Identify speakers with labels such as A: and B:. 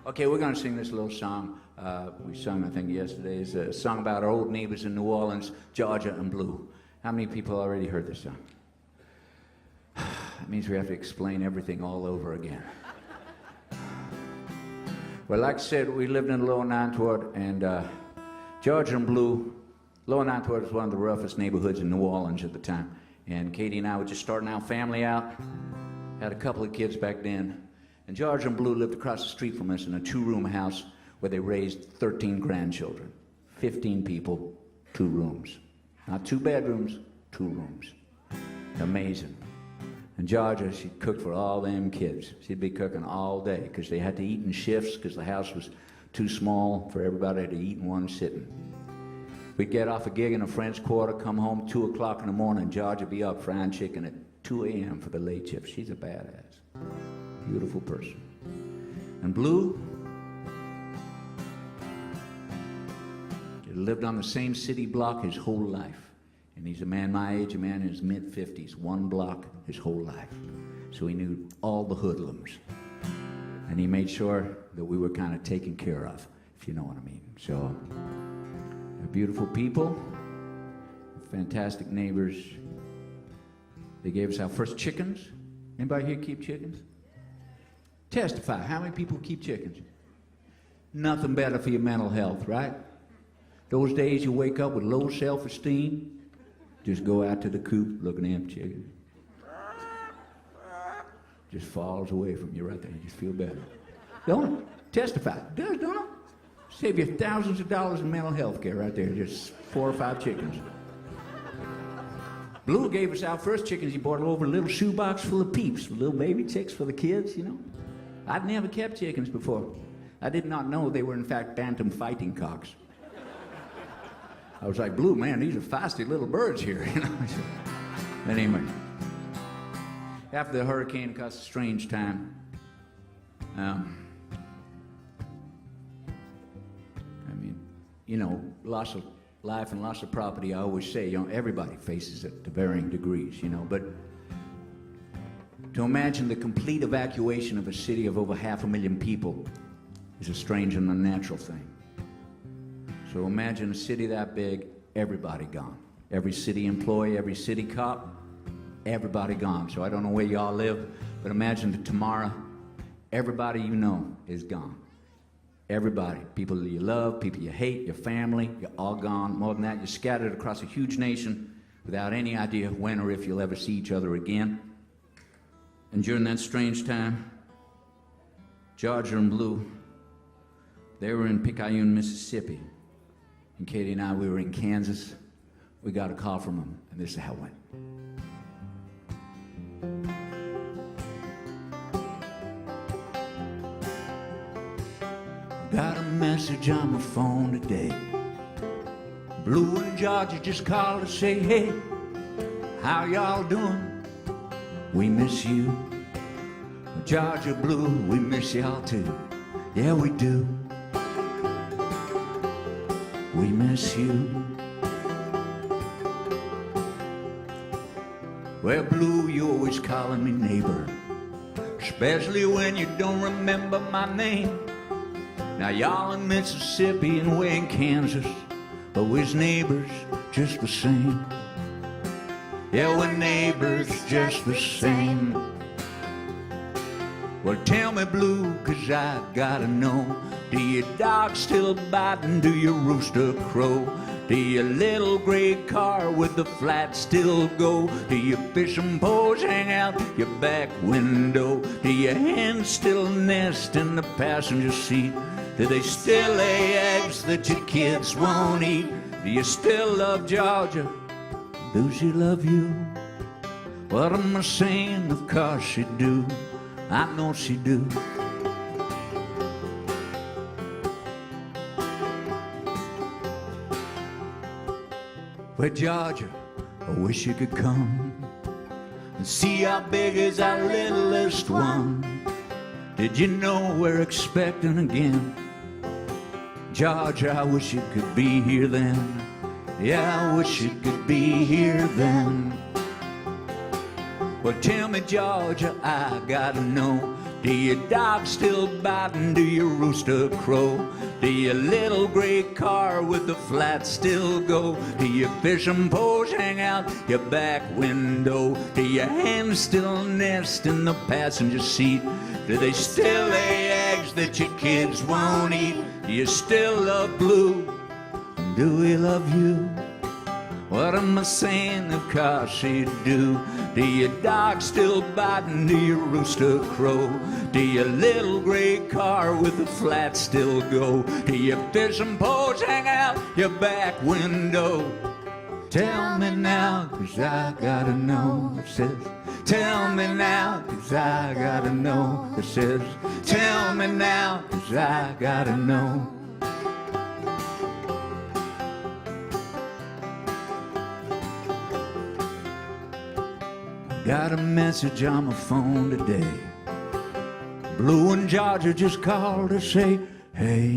A: Okay, we're going to sing this little song. We sung, I think, yesterday. It's a song about our old neighbors in New Orleans, Georgia and Blue. How many people already heard this song? It means we have to explain everything all over again. Well, like I said, we lived in Lower Ninth Ward, and Georgia and Blue, Lower Ninth Ward was one of the roughest neighborhoods in New Orleans at the time. And Katie and I were just starting our family out. Had a couple of kids back then. And Georgia and Blue lived across the street from us in a 2-room house where they raised 13 grandchildren. 15 people, 2 rooms. Not 2 bedrooms, 2 rooms. Amazing. And Georgia, she'd cook for all them kids. She'd be cooking all day because they had to eat in shifts because the house was too small for everybody to eat in one sitting. We'd get off a gig in a French Quarter, come home 2 o'clock in the morning, Georgia'd be up frying chicken at 2 a.m. for the late shift. She's a badass. Beautiful person. And Blue, he lived on the same city block his whole life. And he's a man my age, a man in his mid-50s, 1 block his whole life. So he knew all the hoodlums. And he made sure that we were kind of taken care of, if you know what I mean. So, they're beautiful people, fantastic neighbors. They gave us our first chickens. Anybody here keep chickens? Testify, how many people keep chickens? Nothing better for your mental health, right? Those days you wake up with low self-esteem, just go out to the coop, look at an empty chicken. Just falls away from you right there, you just feel better. Don't it? Testify, it does, don't it? Save you thousands of dollars in mental health care right there, just 4 or 5 chickens. Blue gave us our first chickens. He bought over a little shoebox full of peeps, little baby chicks for the kids, you know. I'd never kept chickens before. I did not know they were in fact bantam fighting cocks. I was like, Blue, man, these are feisty little birds here, you know. But anyway, after the hurricane caused a strange time. I mean, you know, loss of life and loss of property, I always say, you know, everybody faces it to varying degrees, you know, but to imagine the complete evacuation of a city of over 500,000 people is a strange and unnatural thing. So imagine a city that big, everybody gone. Every city employee, every city cop, everybody gone. So I don't know where y'all live, but imagine that tomorrow, everybody you know is gone. Everybody, people you love, people you hate, your family, you're all gone. More than that, you're scattered across a huge nation without any idea when or if you'll ever see each other again. And during that strange time, Georgia and Blue, they were in Picayune, Mississippi. And Katie and I, we were in Kansas. We got a call from them, and this is how it went. Got a message on my phone today. Blue and Georgia just called to say, hey, how y'all doing? We miss you. Georgia, Blue, we miss y'all too. Yeah, we do. We miss you. Well, Blue, you always calling me neighbor, especially when you don't remember my name. Now y'all in Mississippi and we're in Kansas, but we're neighbors just the same. Yeah, we're neighbors just the same. Well, tell me, Blue, 'cause I gotta know. Do your dog still biting? Do your rooster crow? Do your little gray car with the flat still go? Do your fishing poles hang out your back window? Do your hens still nest in the passenger seat? Do they still lay eggs that your kids won't eat? Do you still love Georgia? Do she love you? What am I saying? Of course she do. I know she do. Well, Georgia, I wish you could come and see how big is our littlest one. Did you know we're expecting again? Georgia, I wish you could be here then. Yeah, I wish you could be here then. Well, tell me, Georgia, I gotta know. Do your dog still biting? Do your rooster crow? Do your little gray car with the flat still go? Do your fishing poles hang out your back window? Do your hens still nest in the passenger seat? Do they still lay eggs that your kids won't eat? Do you still love blue? And do we love you? What am I saying? Of course you do. Do your dog still biting? Do your rooster crow? Do your little gray car with the flat still go? Do your fishing poles hang out your back window? Tell me now, 'cause I gotta know. It says, tell me now, 'cause I gotta know. It says, tell me now, 'cause I gotta know. Got a message on my phone today. Blue and Georgia just called to say, hey.